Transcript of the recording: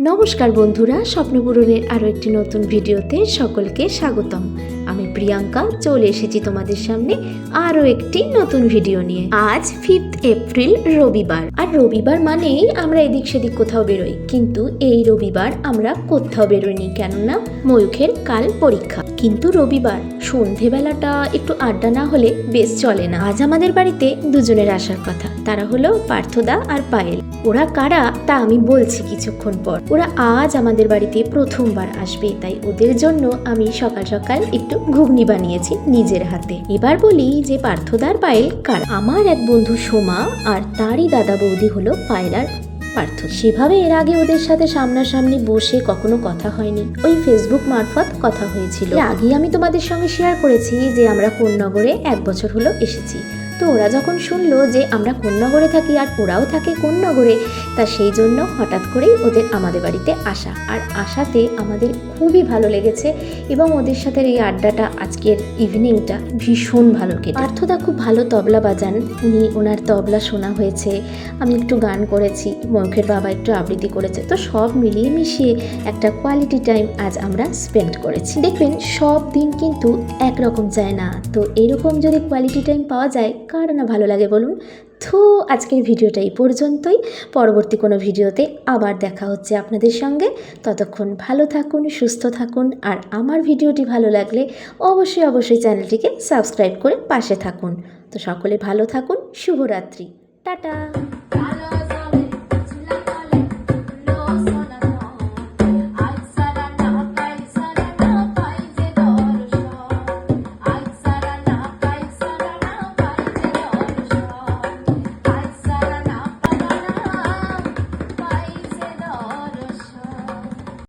নমস্কার বন্ধুরা, স্বপ্নপূরণের আরও একটি নতুন ভিডিওতে সকলকে স্বাগতম। আমি প্রিয়াঙ্কা চলে এসেছি তোমাদের সামনে আরও একটি নতুন ভিডিও নিয়ে। আজ 5 এপ্রিল রবিবার, আর রবিবার মানেই আমরা এদিক সেদিক কোথাও বেরোই, কিন্তু এই রবিবার আমরা কোথাও বেরোইনি, কেননা ময়ূখের কাল পরীক্ষা। কিন্তু রবিবার সন্ধেবেলাটা একটু আড্ডা না হলে বেশ চলে না। আজ আমাদের বাড়িতে দুজনের আসার কথা, তারা হলো পার্থদা আর পায়েল। ওরা কারা তা আমি বলছি কিছুক্ষণ পর। ওরা আজ আমাদের বাড়িতে প্রথমবার আসবে, তাই ওদের জন্য আমি সকাল সকাল একটু ঘুগনি বানিয়েছি নিজের হাতে। এবার বলি যে পার্থদার পায়েল কারা। আমার এক বন্ধু সোমা, আর তারই দাদা বৌদি হলো পায়েল আর পার্থ। সেভাবে এর আগে ওদের সাথে সামনাসামনি বসে কখনো কথা হয়নি, ওই ফেসবুক মারফত কথা হয়েছিল। এর আগে আমি তোমাদের সঙ্গে শেয়ার করেছি যে আমরা কোন্নগরে 1 বছর হলো এসেছি। তো ওরা যখন শুনলো যে আমরা কোন্নগরে থাকি আর ওরাও থাকে কোন্নগরে, তা সেই জন্য হঠাৎ করেই ওদের আমাদের বাড়িতে আসা। আর আসাতে আমাদের খুবই ভালো লেগেছে, এবং ওদের সাথে এই আড্ডাটা, আজকের ইভিনিংটা ভীষণ ভালো কেটে। পার্থদা খুব ভালো তবলা বাজান, ওনার তবলা শোনা হয়েছে, আমি একটু গান করেছি, ময়ূখের বাবা একটু আবৃত্তি করেছে। তো সব মিলিয়ে মিশিয়ে একটা কোয়ালিটি টাইম আজ আমরা স্পেন্ড করেছি। দেখবেন সব দিন কিন্তু একরকম যায় না, তো এরকম যদি কোয়ালিটি টাইম পাওয়া যায় কার না ভালো লাগে বলুন। তো আজকের ভিডিওটা এই পর্যন্তই, পরবর্তী কোনো ভিডিওতে আবার দেখা হচ্ছে আপনাদের সঙ্গে। ততক্ষণ ভালো থাকুন, সুস্থ থাকুন, আর আমার ভিডিওটি ভালো লাগলে অবশ্যই চ্যানেলটিকে সাবস্ক্রাইব করে পাশে থাকুন। তো সকলে ভালো থাকুন, শুভরাত্রি, টাটা।